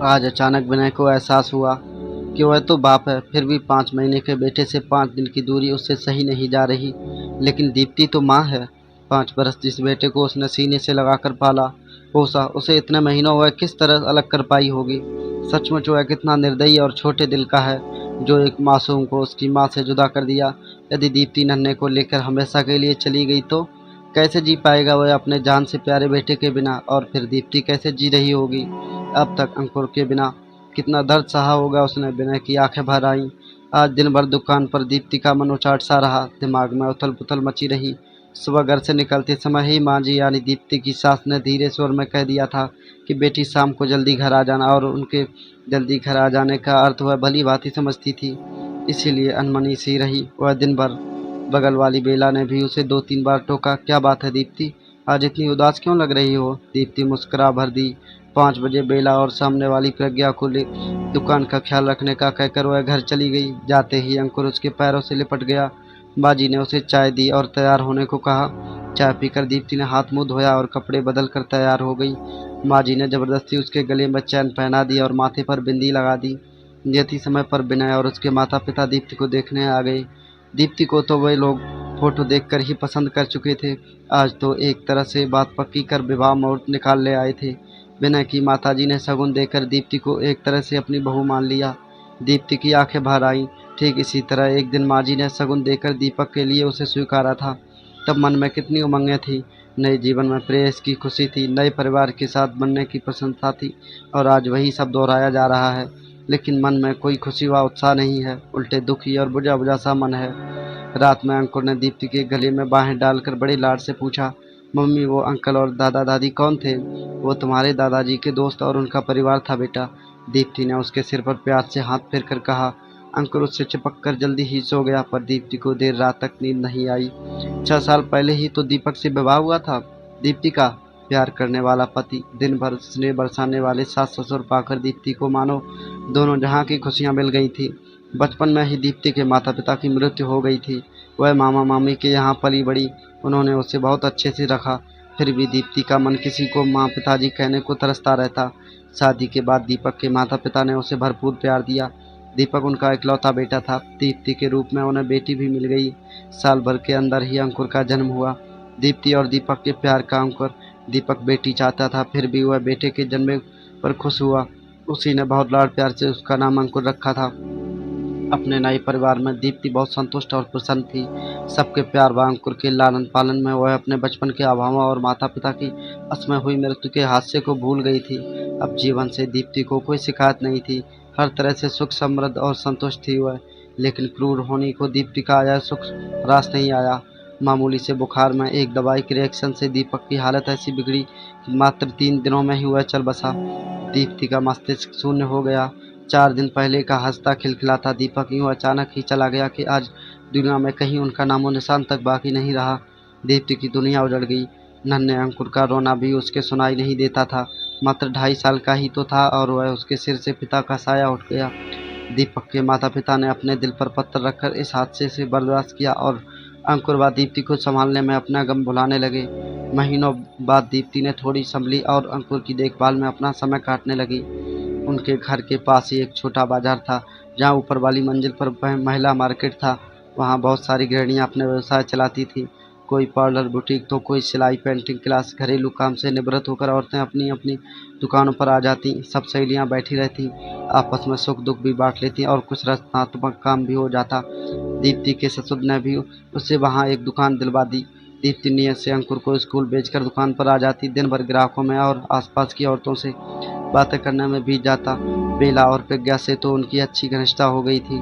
आज अचानक विनय को एहसास हुआ कि वह तो बाप है, फिर भी 5 महीने के बेटे से 5 दिन की दूरी उससे सही नहीं जा रही। लेकिन दीप्ति तो माँ है। 5 बरस जिस बेटे को उसने सीने से लगाकर पाला पोसा, उसे इतने महीनों वह किस तरह अलग कर पाई होगी। सचमुच वह कितना निर्दयी और छोटे दिल का है, जो एक मासूम को उसकी माँ से जुदा कर दिया। यदि दीप्ति नन्हे को लेकर हमेशा के लिए चली गई तो कैसे जी पाएगा वह अपने जान से प्यारे बेटे के बिना, और फिर दीप्ति कैसे जी रही होगी अब तक अंकुर के बिना। कितना दर्द सहा होगा उसने। विनय की आंखें भर आईं। आज दिन भर दुकान पर दीप्ति का मन उचाट सा रहा। दिमाग में उथल पुथल मची रही। सुबह घर से निकलते समय ही माँ जी यानी दीप्ति की सास ने धीरे स्वर में कह दिया था कि बेटी शाम को जल्दी घर आ जाना, और उनके जल्दी घर आ जाने का अर्थ वह भली भांति समझती थी। इसीलिए अनमनी सी रही वह दिन भर। बगल वाली बेला ने भी उसे 2-3 बार टोका, क्या बात है दीप्ति, आज इतनी उदास क्यों लग रही हो। दीप्ति मुस्कुरा भर दी। 5 बजे बेला और सामने वाली प्रज्ञा को ले दुकान का ख्याल रखने का कहकर वह घर चली गई। जाते ही अंकुर उसके पैरों से लिपट गया। बाजी ने उसे चाय दी और तैयार होने को कहा। चाय पीकर दीप्ति ने हाथ मुंह धोया और कपड़े बदल कर तैयार हो गई। माँ जी ने जबरदस्ती उसके गले में चैन पहना दी और माथे पर बिंदी लगा दी। यथी समय पर विनय और उसके माता पिता दीप्ति को देखने आ गए। दीप्ति को तो वे लोग फोटो देखकर ही पसंद कर चुके थे। आज तो एक तरह से बात पक्की कर विवाह मुहूर्त निकाल ले आए थे। विनय की माताजी ने शगुन देकर दीप्ति को एक तरह से अपनी बहू मान लिया। दीप्ति की आंखें भर आईं। ठीक इसी तरह एक दिन माँ जी ने शगुन देकर दीपक के लिए उसे स्वीकारा था। तब मन में कितनी उमंगें थी। नए जीवन में प्रेयस की खुशी थी, नए परिवार के साथ बनने की प्रसन्नता थी, और आज वही सब दोहराया जा रहा है। लेकिन मन में कोई खुशी व उत्साह नहीं है, उल्टे दुखी और बुझा बुझा सा मन है। रात में अंकुर ने दीप्ति के गले में बाहें डालकर बड़े लाड से पूछा, मम्मी वो अंकल और दादा दादी कौन थे। वो तुम्हारे दादाजी के दोस्त और उनका परिवार था बेटा। दीप्ति ने उसके सिर पर प्यार से हाथ फेर कर कहा। अंकुर उससे चिपक कर जल्दी ही सो गया, पर दीप्ति को देर रात तक नींद नहीं आई। 6 साल पहले ही तो दीपक से विवाह हुआ था। दीप्ति का प्यार करने वाला पति, दिन भर स्नेह बरसाने वाले सास ससुर पाकर दीप्ति को मानो दोनों जहां की खुशियां मिल गई थी। बचपन में ही दीप्ति के माता पिता की मृत्यु हो गई थी। वह मामा मामी के यहाँ पली बड़ी। उन्होंने उसे बहुत अच्छे से रखा। फिर भी दीप्ति का मन किसी को माँ पिताजी कहने को तरसता रहता। शादी के बाद दीपक के माता पिता ने उसे भरपूर प्यार दिया। दीपक उनका इकलौता बेटा था। दीप्ति के रूप में उन्हें बेटी भी मिल गई। साल भर के अंदर ही अंकुर का जन्म हुआ। दीप्ति और दीपक के प्यार का अंकुर। दीपक बेटी चाहता था, फिर भी वह बेटे के जन्म पर खुश हुआ। उसी ने बहुत लाड प्यार से उसका नाम अंकुर रखा था। अपने नए परिवार में दीप्ति बहुत संतुष्ट और प्रसन्न थी। सबके प्यार व अंकुर के लालन पालन में वह अपने बचपन के अभावों और माता पिता की असमय हुई मृत्यु के हादसे को भूल गई थी। अब जीवन से दीप्ति को कोई शिकायत नहीं थी। हर तरह से सुख समृद्ध और संतुष्ट थी वह। लेकिन क्रूर होने को दीप्ति का आया सुख रास नहीं आया। मामूली से बुखार में एक दवाई के रिएक्शन से दीपक की हालत ऐसी बिगड़ी कि मात्र 3 दिनों में ही वह चल बसा। दीप्ति का मस्तिष्क शून्य हो गया। 4 दिन पहले का हंसता खिलखिलाता दीपक यूं अचानक ही चला गया कि आज दुनिया में कहीं उनका नामो निशान तक बाकी नहीं रहा। दीप्ति की दुनिया उजड़ गई। नन्हे अंकुर का रोना भी उसके सुनाई नहीं देता था। मात्र 2.5 साल का ही तो था, और वह उसके सिर से पिता का साया उठ गया। दीपक के माता पिता ने अपने दिल पर पत्थर रखकर इस हादसे से बर्दाश्त किया, और अंकुर व दीप्ति को संभालने में अपना गम भुलाने लगे। महीनों बाद दीप्ति ने थोड़ी संभली और अंकुर की देखभाल में अपना समय काटने लगी। उनके घर के पास ही एक छोटा बाजार था, जहाँ ऊपर वाली मंजिल पर महिला मार्केट था। वहाँ बहुत सारी गृहिणियाँ अपने व्यवसाय चलाती थीं। कोई पार्लर, बुटीक, तो कोई सिलाई, पेंटिंग क्लास। घरेलू काम से निवृत्त होकर औरतें अपनी अपनी दुकानों पर आ जाती। सब सहेलियाँ बैठी रहती, आपस में सुख दुख भी बांट लेती, और कुछ रचनात्मक काम भी हो जाता। दीप्ति के ससुर ने भी उसे वहाँ एक दुकान दिलवा दी। दीप्ति नियत से अंकुर को स्कूल भेजकर दुकान पर आ जाती। दिन भर ग्राहकों में और आसपास की औरतों से बातें करने में बीत जाता। बेला और प्रज्ञा से तो उनकी अच्छी घनिष्ठता हो गई थी।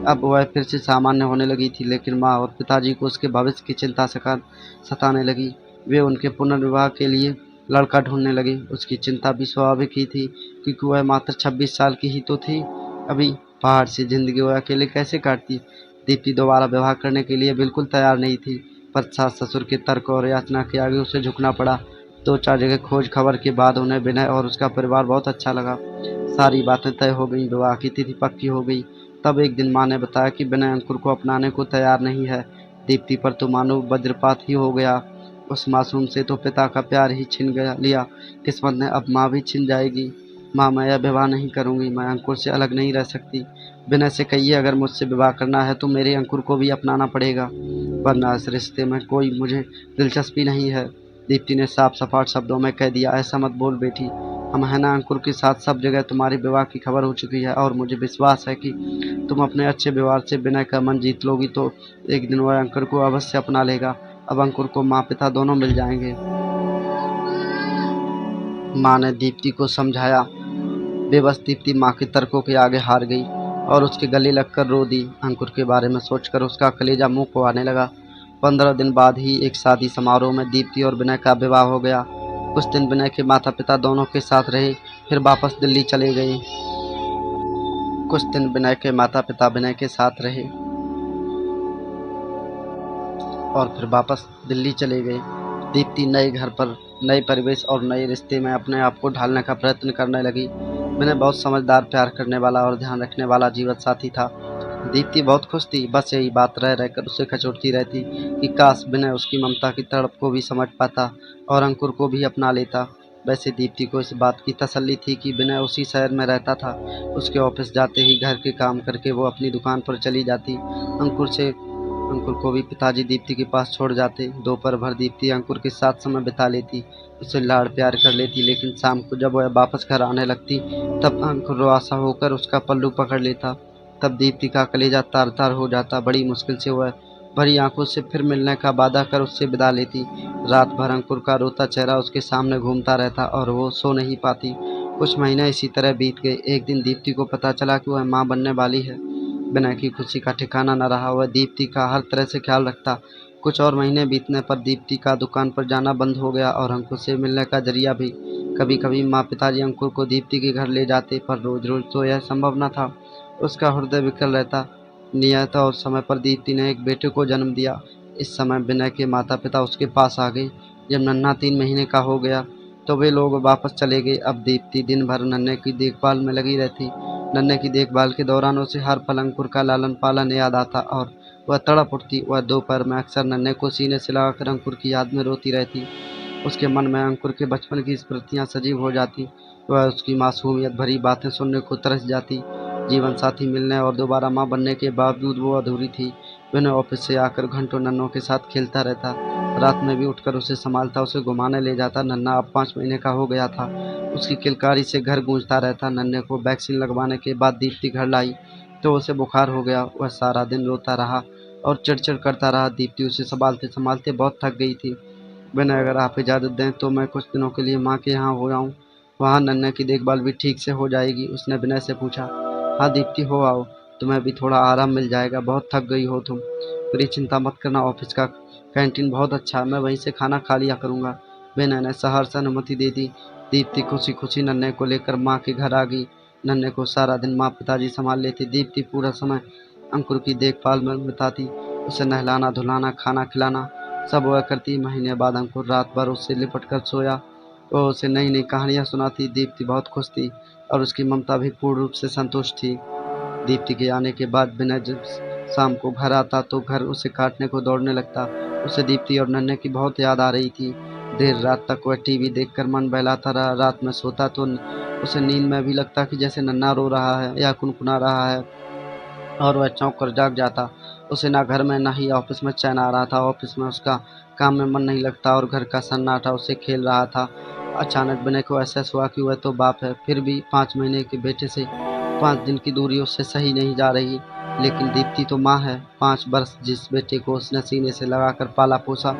अब वह फिर से सामान्य होने लगी थी, लेकिन माँ और पिताजी को उसके भविष्य की चिंता सताने लगी। वे उनके पुनर्विवाह के लिए लड़का ढूंढने लगे। उसकी चिंता भी स्वाभाविक ही थी, क्योंकि वह मात्र 26 साल की ही तो थी। अभी पहाड़ से जिंदगी वह अकेले कैसे काटती। दीप्ति दोबारा विवाह करने के लिए बिल्कुल तैयार नहीं थी, पर सास ससुर के तर्क और याचना के आगे उसे झुकना पड़ा। 2-4 जगह खोज खबर के बाद उन्हें विनय और उसका परिवार बहुत अच्छा लगा। सारी बातें तय हो गईं, विवाह की तिथि पक्की हो गई। तब एक दिन माँ ने बताया कि विनय अंकुर को अपनाने को तैयार नहीं है। दीप्ति पर तो मानो वज्रपात ही हो गया। उस मासूम से तो पिता का प्यार ही छिन गया लिया, किस्मत ने अब माँ भी छिन जाएगी। माँ मैं यह विवाह नहीं करूँगी, मैं अंकुर से अलग नहीं रह सकती। विनय से कहिए अगर मुझसे विवाह करना है तो मेरे अंकुर को भी अपनाना पड़ेगा, वरना इस रिश्ते में कोई मुझे दिलचस्पी नहीं है। दीप्ति ने साफ सपाट शब्दों में कह दिया, ऐसा मत बोल बेटी, हम है ना अंकुर के साथ, सब जगह तुम्हारे विवाह की खबर हो चुकी है और मुझे विश्वास है कि तुम अपने अच्छे व्यवहार से विनय का मन जीत लोगी तो एक दिन वह अंकुर को अवश्य अपना लेगा। अब अंकुर को माँ पिता दोनों मिल जाएंगे। माँ ने दीप्ति को समझाया। बेबस दीप्ति माँ के तर्कों के आगे हार गई और उसके गले लगकर रो दी। अंकुर के बारे में सोचकर उसका कलेजा मुंह को आने लगा। 15 दिन बाद ही एक शादी समारोह में दीप्ति और विनय का विवाह हो गया। कुछ दिन विनय के माता पिता दोनों के साथ रहे, फिर वापस दिल्ली चले गए। कुछ दिन विनय के माता पिता विनय के साथ रहे और फिर वापस दिल्ली चले गए। दीप्ति नए घर पर, नए परिवेश और नए रिश्ते में अपने आप को ढालने का प्रयत्न करने लगी। विनय बहुत समझदार, प्यार करने वाला और ध्यान रखने वाला जीवन साथी था। दीप्ति बहुत खुश थी, बस यही बात रह रहकर उसे खचोटती रहती कि काश विनय उसकी ममता की तड़प को भी समझ पाता और अंकुर को भी अपना लेता। वैसे दीप्ति को इस बात की तसल्ली थी कि विनय उसी शहर में रहता था। उसके ऑफिस जाते ही घर के काम करके वो अपनी दुकान पर चली जाती। अंकुर को भी पिताजी दीप्ति के पास छोड़ जाते। दोपहर भर दीप्ति अंकुर के साथ समय बिता लेती, उससे लाड़ प्यार कर लेती, लेकिन शाम को जब वह वापस घर आने लगती तब अंकुर रुआसा होकर उसका पल्लू पकड़ लेता। तब दीप्ति का कलेजा तार तार हो जाता। बड़ी मुश्किल से वह भरी आंखों से फिर मिलने का वादा कर उससे विदा लेती। रात भर अंकुर का रोता चेहरा उसके सामने घूमता रहता और वो सो नहीं पाती। कुछ महीने इसी तरह बीत गए। एक दिन दीप्ति को पता चला कि वह माँ बनने वाली है। विनय की खुशी का ठिकाना न रहा। वह दीप्ति का हर तरह से ख्याल रखता। कुछ और महीने बीतने पर दीप्ति का दुकान पर जाना बंद हो गया और अंकुर से मिलने का जरिया भी। कभी कभी माँ पिताजी अंकुर को दीप्ति के घर ले जाते, पर रोज रोज तो यह संभव न था। उसका हृदय विकल रहता। नियत और समय पर दीप्ति ने एक बेटे को जन्म दिया। इस समय विनय के माता पिता उसके पास आ गए। जब नन्हा 3 महीने का हो गया तो वे लोग वापस चले गए। अब दीप्ति दिन भर नन्हे की देखभाल में लगी रहती। नन्हे की देखभाल के दौरान उसे हर पल अंकुर का लालन पालन याद आता और वह तड़प उठती। वह दोपहर में अक्सर नन्हे को सीने से लगाकर अंकुर की याद में रोती रहती। उसके मन में अंकुर के बचपन की स्मृतियां सजीव हो जाती। वह उसकी मासूमियत भरी बातें सुनने को तरस जाती। जीवन साथी मिलने और दोबारा माँ बनने के बावजूद वो अधूरी थी। विनय ऑफिस से आकर घंटों नन्हों के साथ खेलता रहता। रात में भी उठकर उसे संभालता, उसे घुमाने ले जाता। नन्हा अब 5 महीने का हो गया था। उसकी किलकारी से घर गूंजता रहता। नन्हे को वैक्सीन लगवाने के बाद दीप्ति घर लाई तो उसे बुखार हो गया। वह सारा दिन रोता रहा और चिड़चिड़ करता रहा। दीप्ति उसे संभालते संभालते बहुत थक गई थी। विनय अगर आप इजाज़त दें तो मैं कुछ दिनों के लिए माँ के यहाँ हो आऊँ, वहाँ नन्हे की देखभाल भी ठीक से हो जाएगी, उसने विनय से पूछा। हाँ दीप्ति, हो आओ, तुम्हें भी थोड़ा आराम मिल जाएगा, बहुत थक गई हो तुम। मेरी चिंता मत करना, ऑफिस का कैंटीन बहुत अच्छा है, मैं वहीं से खाना खा लिया करूँगा। विनय ने सहर्ष अनुमति दे दी। दीप्ति खुशी खुशी नन्हे को लेकर माँ के घर आ गई। नन्हे को सारा दिन माँ पिताजी संभाल लेते। दीप्ति पूरा समय अंकुर की देखभाल में बिताती, उसे नहलाना धुलाना खाना खिलाना सब वह करती। महीने बाद अंकुर रात भर उससे लिपट कर सोया। वो उसे नई नई कहानियाँ सुनाती। दीप्ति बहुत खुश थी और उसकी ममता भी पूर्ण रूप से संतुष्ट थी। दीप्ति के आने के बाद विनय जब शाम को घर आता तो घर उसे काटने को दौड़ने लगता। उसे दीप्ति और नन्हे की बहुत याद आ रही थी। देर रात तक वह टीवी देखकर मन बहलाता रहा। रात में सोता तो उसे नींद में भी लगता कि जैसे नन्हा रो रहा है या कुनकुना रहा है और वह चौंक कर जाग जाता। उसे ना घर में ना ही ऑफिस में चैन आ रहा था। ऑफिस में उसका काम में मन नहीं लगता और घर का सन्नाटा उसे खेल रहा था। अचानक विनय को एहसास हुआ कि वह तो बाप है, फिर भी 5 महीने के बेटे से 5 दिन की दूरी उससे सही नहीं जा रही। लेकिन दीप्ति तो माँ है। 5 वर्ष जिस बेटे को उसने सीने से लगाकर पाला पोसा,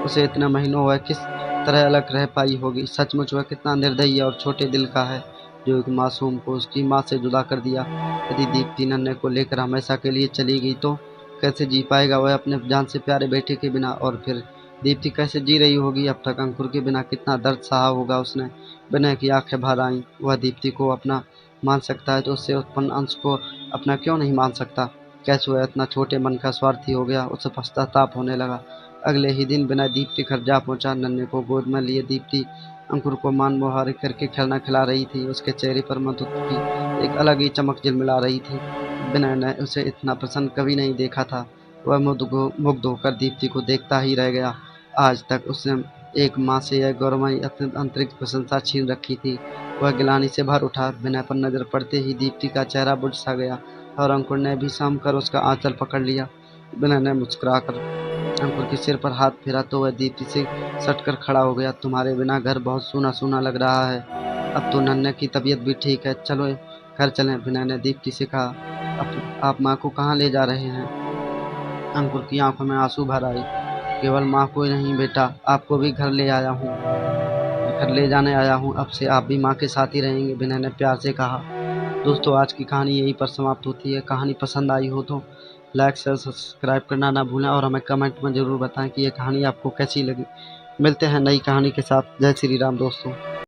उसे इतने महीनों वह किस तरह अलग रह पाई होगी। सचमुच वह कितना निर्दयी और छोटे दिल का है, जो एक मासूम को उसकी माँ से जुदा कर दिया। यदि दीप्ति नन्हे को लेकर हमेशा के लिए चली गई तो कैसे जी पाएगा वह अपने जान से प्यारे बेटे के बिना। और फिर दीप्ति कैसे जी रही होगी अब तक अंकुर के बिना, कितना दर्द सहा होगा उसने। विनय की आंखें भर आईं। वह दीप्ति को अपना मान सकता है तो उससे उत्पन्न अंश को अपना क्यों नहीं मान सकता। कैसे वह इतना छोटे मन का स्वार्थी हो गया। उसे पश्चाताप होने लगा। अगले ही दिन विनय दीप्ति घर जा पहुंचा। नन्हे को गोद में लिए दीप्ति अंकुर को मान मुहारे करके खेलना खिला रही थी। उसके चेहरे पर मधुत्व की एक अलग ही चमक झिलमिला रही थी। विनय ने उसे इतना प्रसन्न कभी नहीं देखा था। वह मुग्ध होकर दीप्ति को देखता ही रह गया। आज तक उसने एक माँ से यह गौरवमयी अत्यंत अंतरिक्ष प्रशंसा छीन रखी थी। वह गिलानी से भर उठा। विनय पर नजर पड़ते ही दीप्ति का चेहरा बुझ सा गया और अंकुर ने भी साम कर उसका आंचल पकड़ लिया। विनय ने मुस्कुराकर अंकुर के सिर पर हाथ फेरा तो वह दीप्ति से सटकर खड़ा हो गया। तुम्हारे बिना घर बहुत सूना सूना लग रहा है। अब तो नन्हे की तबीयत भी ठीक है, चलो घर चलें। विनय ने दीप्ति से कहा। आप माँ को कहाँ ले जा रहे हैं? अंकुर की आंखों में आंसू भर आए। केवल माँ को ही नहीं बेटा, आपको भी घर ले जाने आया हूँ। अब से आप भी माँ के साथ ही रहेंगे, विनय ने प्यार से कहा। दोस्तों, आज की कहानी यहीं पर समाप्त होती है। कहानी पसंद आई हो तो लाइक शेयर सब्सक्राइब करना ना भूलें और हमें कमेंट में ज़रूर बताएं कि ये कहानी आपको कैसी लगी। मिलते हैं नई कहानी के साथ। जय श्री राम दोस्तों।